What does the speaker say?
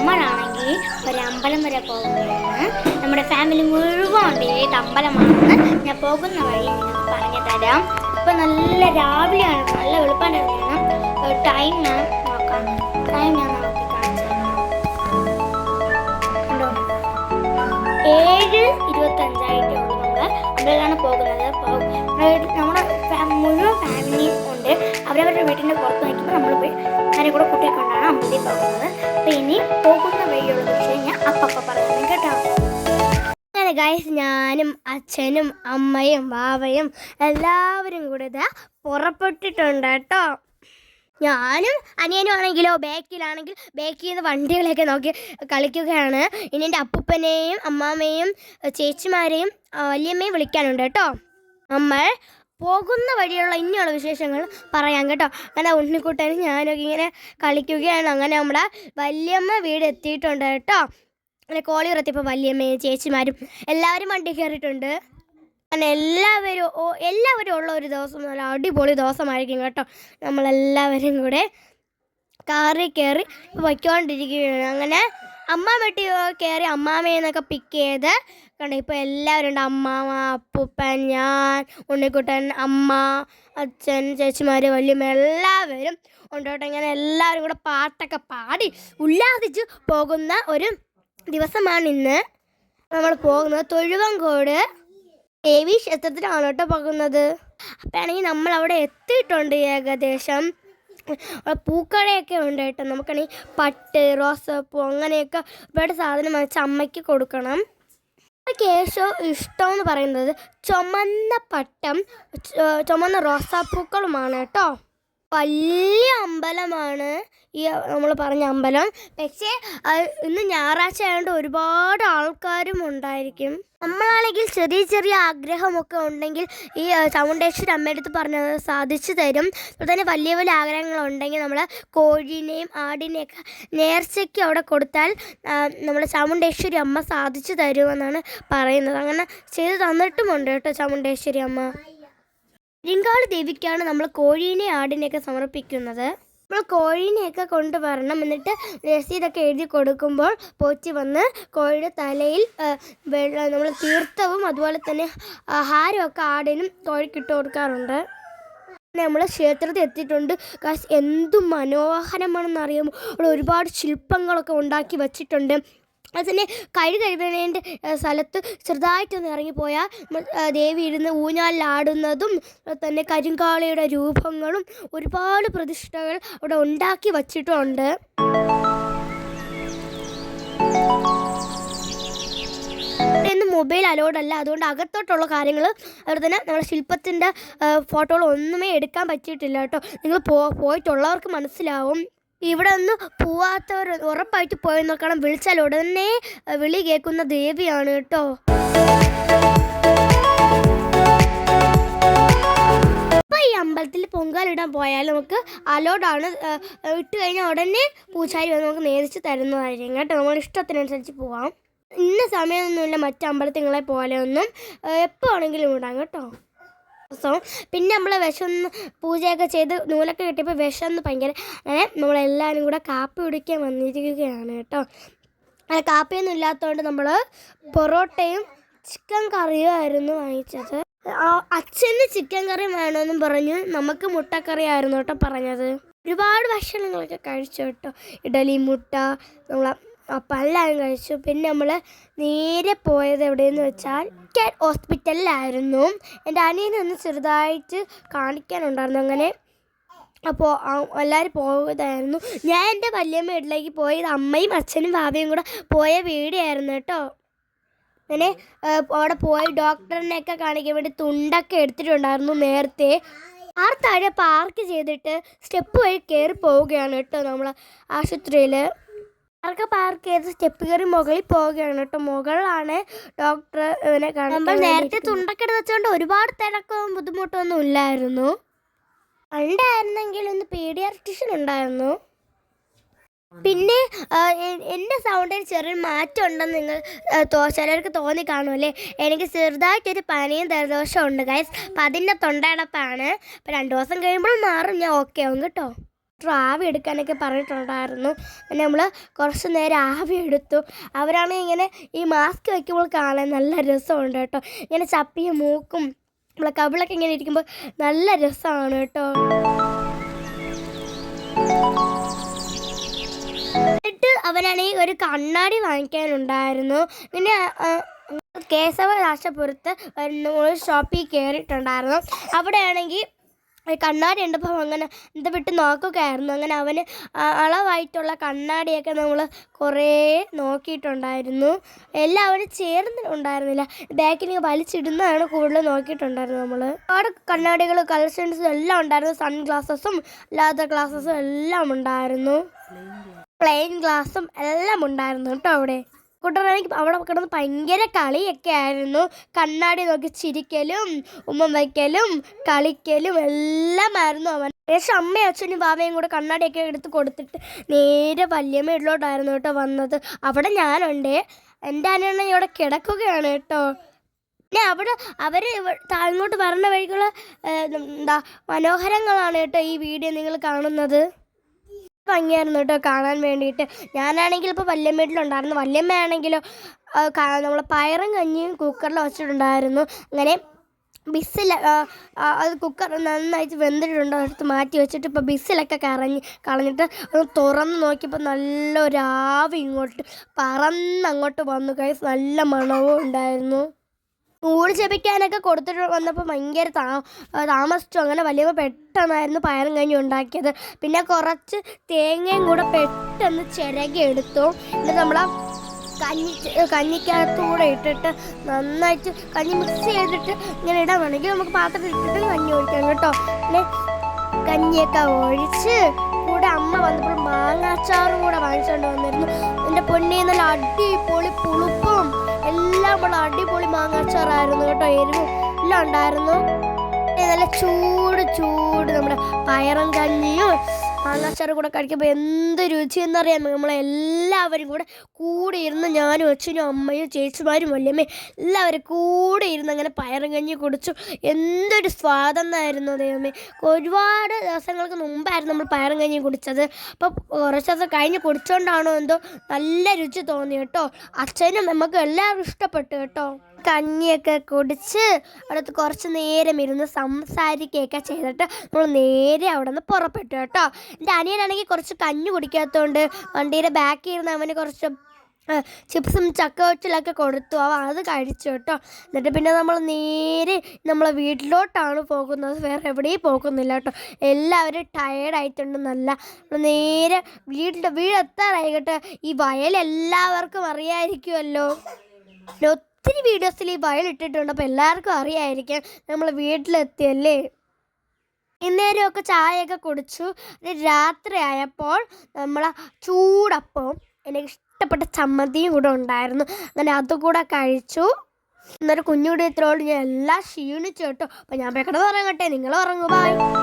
നമ്മളാണെങ്കിൽ ഒരു അമ്പലം വരെ പോകുകയാണ്. നമ്മുടെ ഫാമിലി മുഴുവൻ ഉണ്ട്. ഏത് അമ്പലമാണെന്ന് ഞാൻ പോകുന്ന വഴി നിങ്ങൾക്ക് പറഞ്ഞു തരാം. ഇപ്പം നല്ല രാവിലെയാണ്, നല്ല വെളുപ്പാൻ ഇറങ്ങണം. ടൈം ഞാൻ നോക്കാം. ടൈം ഞാൻ നോക്കി കാണിച്ചു തരാം. കണ്ടോ, 7:25 നമ്മൾ അമ്പലത്തിലാണ് പോകുന്നത്. നമ്മുടെ മുഴുവൻ ഫാമിലിയും ഉണ്ട്. അവരവരുടെ വീട്ടിൻ്റെ പുറത്ത് നിൽക്കുമ്പോൾ നമ്മൾ പോയി അതിനെ കൂടെ കുട്ടിയെ കൊണ്ടാണ് അമ്പലത്തിൽ പോകുന്നത്. അപ്പം ഇനി പോകുന്ന വഴിയുള്ള വിഷയം ഞാൻ അപ്പം പറയാം കേട്ടോ. അങ്ങനെ ഗൈസ്, ഞാനും അച്ഛനും അമ്മയും ബാവയും എല്ലാവരും കൂടെ ഇതാ പുറപ്പെട്ടിട്ടുണ്ട് കേട്ടോ. ഞാനും അനിയനും ആണെങ്കിലോ ബേക്കിൽ നിന്ന് വണ്ടികളെയൊക്കെ നോക്കി കളിക്കുകയാണ്. ഇനി എൻ്റെ അപ്പൂപ്പനെയും അമ്മാമ്മയും ചേച്ചിമാരെയും വല്യമ്മയും വിളിക്കാനുണ്ട് കേട്ടോ. നമ്മൾ പോകുന്ന വഴിയുള്ള ഇനിയുള്ള വിശേഷങ്ങൾ പറയാം കേട്ടോ. അങ്ങനെ ഉണ്ണിക്കുട്ടനും ഞാനൊക്കെ ഇങ്ങനെ കളിക്കുകയാണ്. അങ്ങനെ നമ്മുടെ വല്യമ്മ വീട് എത്തിയിട്ടുണ്ട് കേട്ടോ. അങ്ങനെ കോളിയുറത്തിപ്പോൾ വല്യമ്മയും ചേച്ചിമാരും എല്ലാവരും വണ്ടി കയറിയിട്ടുണ്ട്. അങ്ങനെ എല്ലാവരും ഉള്ള ഒരു ദിവസം നല്ല അടിപൊളി ദിവസമായിരിക്കും കേട്ടോ. നമ്മളെല്ലാവരും കൂടെ കാറിൽ കയറി പൊയ്ക്കൊണ്ടിരിക്കുകയാണ്. അങ്ങനെ അമ്മ വീട്ടിൽ കയറി അമ്മാമ്മയെന്നൊക്കെ പിക്ക് ചെയ്ത് കണ്ടോ. ഇപ്പോൾ എല്ലാവരും ഉണ്ട്. അമ്മാമ്മ, അപ്പൂപ്പൻ, ഞാൻ, ഉണ്ണിക്കുട്ടൻ, അമ്മ, അച്ഛൻ, ചേച്ചിമാർ, വല്യമ്മ എല്ലാവരും ഉണ്ട് കേട്ടോ. ഇങ്ങനെ എല്ലാവരും കൂടെ പാട്ടൊക്കെ പാടി ഉല്ലാസിച്ച് പോകുന്ന ഒരു ദിവസമാണ് ഇന്ന്. നമ്മൾ പോകുന്നത് തൊഴുവങ്കോട് ദേവി ക്ഷേത്രത്തിലാണ് കേട്ടോ പോകുന്നത്. അപ്പോഴാണെങ്കിൽ നമ്മൾ അവിടെ എത്തിയിട്ടുണ്ട്. ഏകദേശം പൂക്കടയൊക്കെ ഉണ്ട് കേട്ടോ. നമുക്കാണെങ്കിൽ പട്ട്, റോസാപ്പൂ അങ്ങനെയൊക്കെ ഒരുപാട് സാധനം വെച്ച് അമ്മയ്ക്ക് കൊടുക്കണം. അമ്മയ്ക്ക് ഏറ്റവും ഇഷ്ടം എന്ന് പറയുന്നത് ചുമന്ന പട്ടം, ചുമന്ന റോസാപ്പൂക്കളുമാണ് കേട്ടോ. വലിയ അമ്പലമാണ് ഈ നമ്മൾ പറഞ്ഞ അമ്പലം. പക്ഷേ ഇന്ന് ഞായറാഴ്ച ആയതുകൊണ്ട് ഒരുപാട് ആൾക്കാരും ഉണ്ടായിരിക്കും. നമ്മളാണെങ്കിൽ ചെറിയ ചെറിയ ആഗ്രഹമൊക്കെ ഉണ്ടെങ്കിൽ ഈ ചമുണ്ടേശ്വരി അമ്മയുടെ അടുത്ത് പറഞ്ഞത് സാധിച്ചു തരും. അതുപോലെ തന്നെ വലിയ വലിയ ആഗ്രഹങ്ങളുണ്ടെങ്കിൽ നമ്മൾ കോഴീനെയും ആടിനെയൊക്കെ നേർച്ചയ്ക്ക് അവിടെ കൊടുത്താൽ നമ്മൾ ചമുണ്ടേശ്വരി അമ്മ സാധിച്ചു തരുമെന്നാണ് പറയുന്നത്. അങ്ങനെ ചെയ്ത് തന്നിട്ടുമുണ്ട് കേട്ടോ ചമുണ്ടേശ്വരി അമ്മ. കരിങ്കാളി ദേവിക്കാണ് നമ്മൾ കോഴീനെ ആടിനെയൊക്കെ സമർപ്പിക്കുന്നത്. നമ്മൾ കോഴീനെയൊക്കെ കൊണ്ടുവരണം. എന്നിട്ട് രസീതൊക്കെ എഴുതി കൊടുക്കുമ്പോൾ പോറ്റി വന്ന് കോഴിയുടെ തലയിൽ നമ്മൾ തീർത്ഥവും അതുപോലെ തന്നെ ആഹാരമൊക്കെ ആടിനും കോഴിക്കിട്ട് കൊടുക്കാറുണ്ട്. നമ്മൾ ക്ഷേത്രത്തിൽ എത്തിയിട്ടുണ്ട്. എന്തു മനോഹരമാണെന്ന് അറിയാമോ. അവിടെ ഒരുപാട് ശില്പങ്ങളൊക്കെ ഉണ്ടാക്കി വച്ചിട്ടുണ്ട്. അതുതന്നെ കഴുകഴുകേണ്ട സ്ഥലത്ത് ചെറുതായിട്ടൊന്ന് ഇറങ്ങിപ്പോയാൽ ദേവി ഇരുന്ന് ഊഞ്ഞാലിലാടുന്നതും തന്നെ കരിങ്കാളിയുടെ രൂപങ്ങളും ഒരുപാട് പ്രതിഷ്ഠകൾ അവിടെ ഉണ്ടാക്കി വച്ചിട്ടുണ്ട്. ഇന്ന് മൊബൈൽ അലോഡല്ല, അതുകൊണ്ട് അകത്തോട്ടുള്ള കാര്യങ്ങൾ അതുപോലെ തന്നെ നമ്മുടെ ശില്പത്തിൻ്റെ ഫോട്ടോകൾ ഒന്നുമേ എടുക്കാൻ പറ്റിയിട്ടില്ല കേട്ടോ. നിങ്ങൾ പോയിട്ടുള്ളവർക്ക് മനസ്സിലാവും. ഇവിടെ ഒന്ന് പോവാത്തവർ ഉറപ്പായിട്ട് പോയി നോക്കണം. വിളിച്ചാൽ ഉടനെ വിളി കേൾക്കുന്ന ദേവിയാണ് കേട്ടോ. അപ്പോൾ ഈ അമ്പലത്തിൽ പൊങ്കാലിടാൻ പോയാൽ നമുക്ക് അലോഡാണ്. ഇട്ട് കഴിഞ്ഞാൽ ഉടനെ പൂജാരി വന്ന് നമുക്ക് നേരിച്ച് തരുന്നതായിരിക്കും കേട്ടോ. നമ്മുടെ ഇഷ്ടത്തിനനുസരിച്ച് പോവാം. ഇന്ന സമയമൊന്നുമില്ല മറ്റ് അമ്പലത്തിങ്ങളെ പോലെ ഒന്നും. എപ്പോൾ ആണെങ്കിലും ഇടാം കേട്ടോ. പിന്നെ നമ്മൾ വിശന്ന് പൂജയൊക്കെ ചെയ്ത് നൂലൊക്കെ കിട്ടിയപ്പോൾ വിശന്ന് ഭയങ്കര. അങ്ങനെ നമ്മളെല്ലാവരും കൂടെ കാപ്പി കുടിക്കാൻ വന്നിരിക്കുകയാണ് കേട്ടോ. അങ്ങനെ കാപ്പിയൊന്നും ഇല്ലാത്തതുകൊണ്ട് നമ്മൾ പൊറോട്ടയും ചിക്കൻ കറിയും ആയിരുന്നു വാങ്ങിച്ചത്. അച്ഛന് ചിക്കൻ കറി വേണമെന്നും പറഞ്ഞു. നമുക്ക് മുട്ടക്കറി ആയിരുന്നു കേട്ടോ പറഞ്ഞത്. ഒരുപാട് ഭക്ഷണങ്ങളൊക്കെ കഴിച്ചു കേട്ടോ. ഇഡലി, മുട്ട, നമ്മളെ അപ്പം എല്ലാവരും കഴിച്ചു. പിന്നെ നമ്മൾ നേരെ പോയത് എവിടെയെന്ന് വെച്ചാൽ ഹോസ്പിറ്റലിലായിരുന്നു. എൻ്റെ അനിയനൊന്ന് ചെറുതായിട്ട് കാണിക്കാനുണ്ടായിരുന്നു. അങ്ങനെ അപ്പോൾ എല്ലാവരും പോയതായിരുന്നു. ഞാൻ എൻ്റെ വല്യമ്മ വീട്ടിലേക്ക് പോയത് അമ്മയും അച്ഛനും ഭാവിയും കൂടെ പോയ വീടായിരുന്നു കേട്ടോ. അങ്ങനെ അവിടെ പോയി ഡോക്ടറിനെയൊക്കെ കാണിക്കാൻ വേണ്ടി തുണ്ടൊക്കെ എടുത്തിട്ടുണ്ടായിരുന്നു നേരത്തെ. താഴെ പാർക്ക് ചെയ്തിട്ട് സ്റ്റെപ്പ് വഴി കയറി പോവുകയാണ് കേട്ടോ നമ്മൾ ആശുപത്രിയിൽ. പാർക്ക് ചെയ്ത് സ്റ്റെപ്പ് കയറി മുകളിൽ പോവുകയാണ് കേട്ടോ. മുകളിലാണ് ഡോക്ടർ ഇവനെ കാണാൻ. നമ്മൾ നേരത്തെ തുണ്ടൊക്കെ എടുത്ത് വെച്ചുകൊണ്ട് ഒരുപാട് തിരക്കും ബുദ്ധിമുട്ടൊന്നും ഇല്ലായിരുന്നു. പണ്ടായിരുന്നെങ്കിൽ ഒന്ന് പീഡിയാട്രീഷ്യൻ ഉണ്ടായിരുന്നു. പിന്നെ എൻ്റെ സൗണ്ടിൽ ചെറിയൊരു മാറ്റം ഉണ്ടെന്ന് നിങ്ങൾ ചിലർക്ക് തോന്നി കാണുമല്ലേ. എനിക്ക് ചെറുതായിട്ടൊരു പനിയും ജലദോഷവും ഉണ്ട് ഗൈസ്. അപ്പം അതിൻ്റെ തൊണ്ടയടപ്പാണ്. അപ്പം 2 ദിവസം കഴിയുമ്പോൾ മാറും, ഞാൻ ഓക്കെ ആവും കേട്ടോ. ഡോക്ടർ ആവി എടുക്കാനൊക്കെ പറഞ്ഞിട്ടുണ്ടായിരുന്നു. പിന്നെ നമ്മൾ കുറച്ച് നേരം ആവി എടുത്തു. അവരാണെങ്കിൽ ഇങ്ങനെ ഈ മാസ്ക് വയ്ക്കുമ്പോൾ കാണാൻ നല്ല രസമുണ്ട് കേട്ടോ. ഇങ്ങനെ ചപ്പിയും മൂക്കും നമ്മളെ കവിളൊക്കെ ഇങ്ങനെ ഇരിക്കുമ്പോൾ നല്ല രസമാണ് കേട്ടോ. എന്നിട്ട് അവനാണെങ്കിൽ ഒരു കണ്ണാടി വാങ്ങിക്കാനുണ്ടായിരുന്നു. പിന്നെ കേശവരാശപുരത്ത് ഒരു ഷോപ്പിൽ കയറിയിട്ടുണ്ടായിരുന്നു. അവിടെയാണെങ്കിൽ കണ്ണാടി ഉണ്ടപ്പോൾ അങ്ങനെ ഇത് വിട്ട് നോക്കുകയായിരുന്നു. അങ്ങനെ അവന് അളവായിട്ടുള്ള കണ്ണാടിയൊക്കെ നമ്മൾ കുറേ നോക്കിയിട്ടുണ്ടായിരുന്നു. എല്ലാവരും ചേർന്നിട്ടുണ്ടായിരുന്നില്ല. ബാക്കിൽ വലിച്ചിടുന്നതാണ് കൂടുതൽ നോക്കിയിട്ടുണ്ടായിരുന്നത്. നമ്മൾ ഒരുപാട് കണ്ണാടികൾ കളക്ഷൻസും എല്ലാം ഉണ്ടായിരുന്നു. സൺ ഗ്ലാസസും ലാദർ ഗ്ലാസസും എല്ലാം ഉണ്ടായിരുന്നു. പ്ലെയിൻ ഗ്ലാസും എല്ലാം ഉണ്ടായിരുന്നു കേട്ടോ. അവിടെ കൂട്ടറാണെങ്കിൽ അവിടെ കിടന്ന് ഭയങ്കര കളിയൊക്കെ ആയിരുന്നു. കണ്ണാടി നോക്കി ചിരിക്കലും ഉമ്മ വയ്ക്കലും കളിക്കലും എല്ലാമായിരുന്നു അവൻ. ഏകദേശം അമ്മയും അച്ഛനും ബാബയും കൂടെ കണ്ണാടിയൊക്കെ എടുത്ത് കൊടുത്തിട്ട് നേരെ വല്യമ്മ വീട്ടിലോട്ടായിരുന്നു കേട്ടോ വന്നത്. അവിടെ ഞാനുണ്ട്. എൻ്റെ അനിയണ്ണ ഇവിടെ കിടക്കുകയാണ് കേട്ടോ. പിന്നെ അവിടെ അവർ താഴോട്ട് വരണ വഴിക്കുള്ള മനോഹരങ്ങളാണ് കേട്ടോ ഈ വീഡിയോ നിങ്ങൾ കാണുന്നത്. ഭംഗിയായിരുന്നു കേട്ടോ കാണാൻ വേണ്ടിയിട്ട്. ഞാനാണെങ്കിൽ ഇപ്പോൾ വല്യമ്മ വീട്ടിലുണ്ടായിരുന്നു. വല്യമ്മയാണെങ്കിലോ നമ്മളെ പയറും കഞ്ഞിയും കുക്കറിൽ വെച്ചിട്ടുണ്ടായിരുന്നു. അങ്ങനെ അത് കുക്കർ നന്നായിട്ട് വെന്തിട്ടുണ്ട്. അടുത്ത് മാറ്റി വെച്ചിട്ട് ഇപ്പോൾ ബിസിലൊക്കെ കളഞ്ഞിട്ട് അത് തുറന്ന് നോക്കിയപ്പോൾ നല്ലൊരാവി ഇങ്ങോട്ട് പറന്നങ്ങോട്ട് വന്നു. കഴിച്ച് നല്ല മണവും ഉണ്ടായിരുന്നു. ഊട് ജപിക്കാനൊക്കെ കൊടുത്തിട്ട് വന്നപ്പോൾ ഭയങ്കര താമസിച്ചു. അങ്ങനെ വലിയ പെട്ടെന്നായിരുന്നു പയറും കഞ്ഞി ഉണ്ടാക്കിയത്. പിന്നെ കുറച്ച് തേങ്ങയും കൂടെ പെട്ടെന്ന് ചിരകി എടുത്തു. എന്നിട്ട് നമ്മൾ കഞ്ഞിക്കകത്തൂടെ ഇട്ടിട്ട് നന്നായിട്ട് കഞ്ഞി മിക്സ് ചെയ്തിട്ട് ഇങ്ങനെ ഇടാൻ വേണമെങ്കിൽ നമുക്ക് പാത്രത്തിൽ ഇട്ടിട്ട് കഞ്ഞി ഒഴിക്കാം കേട്ടോ. പിന്നെ കഞ്ഞിയൊക്കെ ഒഴിച്ച് കൂടെ അമ്മ വന്നപ്പോൾ മാങ്ങാച്ചാറും കൂടെ വാങ്ങിച്ചുകൊണ്ട് വന്നിരുന്നു. എൻ്റെ പൊന്നി നല്ല അടിപൊളി പുളിപ്പും എല്ലാം കൂടെ അടിപൊളി മാങ്ങാച്ചാറായിരുന്നു കേട്ടോ. എരിവും എല്ലാം ഉണ്ടായിരുന്നു. നല്ല ചൂട് നമ്മുടെ പയറും കഞ്ഞിയും മാങ്ങാച്ചാറും കൂടെ കഴിക്കുമ്പോൾ എന്ത് രുചിയെന്നറിയാമോ. നമ്മളെല്ലാവരും കൂടെ ഇരുന്ന് ഞാനും അച്ഛനും അമ്മയും ചേച്ചിമാരും വല്യമ്മയും എല്ലാവരും കൂടെ ഇരുന്ന് അങ്ങനെ പയറും കഞ്ഞി കുടിച്ചു. എന്തൊരു സ്വാദെന്നായിരുന്നു ദൈവമേ. ഒരുപാട് ദിവസങ്ങൾക്ക് മുമ്പായിരുന്നു നമ്മൾ പയറും കഞ്ഞി കുടിച്ചത്. അപ്പോൾ കുറച്ച് ദിവസം കഴിഞ്ഞ് കുടിച്ചോണ്ടാണോ എന്തോ നല്ല രുചി തോന്നി കേട്ടോ. അച്ഛനും നമുക്കും എല്ലാവരും ഇഷ്ടപ്പെട്ടു കേട്ടോ. കഞ്ഞിയൊക്കെ കുടിച്ച് അവിടുത്തെ കുറച്ച് നേരം ഇരുന്ന് സംസാരിക്കുകയൊക്കെ ചെയ്തിട്ട് നമ്മൾ നേരെ അവിടെ നിന്ന് പുറപ്പെട്ടു കേട്ടോ. എൻ്റെ അനിയനാണെങ്കിൽ കുറച്ച് കഞ്ഞി കുടിക്കാത്തതുകൊണ്ട് വണ്ടിയുടെ ബാക്കിൽ ഇരുന്ന് അവന് കുറച്ച് ചിപ്സും ചക്കവച്ചിലൊക്കെ കൊടുത്തു. അത് കഴിച്ചു കേട്ടോ. എന്നിട്ട് പിന്നെ നമ്മൾ നേരെ നമ്മളെ വീട്ടിലോട്ടാണ് പോകുന്നത്. വേറെ എവിടെയും പോകുന്നില്ല കേട്ടോ. എല്ലാവരും ടയേർഡായിട്ടുണ്ട്. നല്ല നേരെ വീടെത്താറായി കേട്ടോ. ഈ വയൽ എല്ലാവർക്കും അറിയാമായിരിക്കുമല്ലോ. ഒത്തിരി വീഡിയോസിൽ ഈ വയൽ ഇട്ടിട്ടുണ്ട്. അപ്പോൾ എല്ലാവർക്കും അറിയാമായിരിക്കും. നമ്മൾ വീട്ടിലെത്തിയല്ലേ. ഇന്നേരമൊക്കെ ചായയൊക്കെ കുടിച്ചു. രാത്രി ആയപ്പോൾ നമ്മൾ ചൂടപ്പവും എനിക്ക് ഇഷ്ടപ്പെട്ട ചമ്മന്തിയും കൂടെ ഉണ്ടായിരുന്നു. അങ്ങനെ അതുകൂടെ കഴിച്ചു. എന്നൊരു കുഞ്ഞുകൂടി ഇത്രയോട് ഞാൻ എല്ലാം ക്ഷീണിച്ചു കേട്ടോ. അപ്പോൾ ഞാൻ പെട്ടെന്ന് ഉറങ്ങട്ടെ. നിങ്ങൾ ഉറങ്ങുക. ബൈ.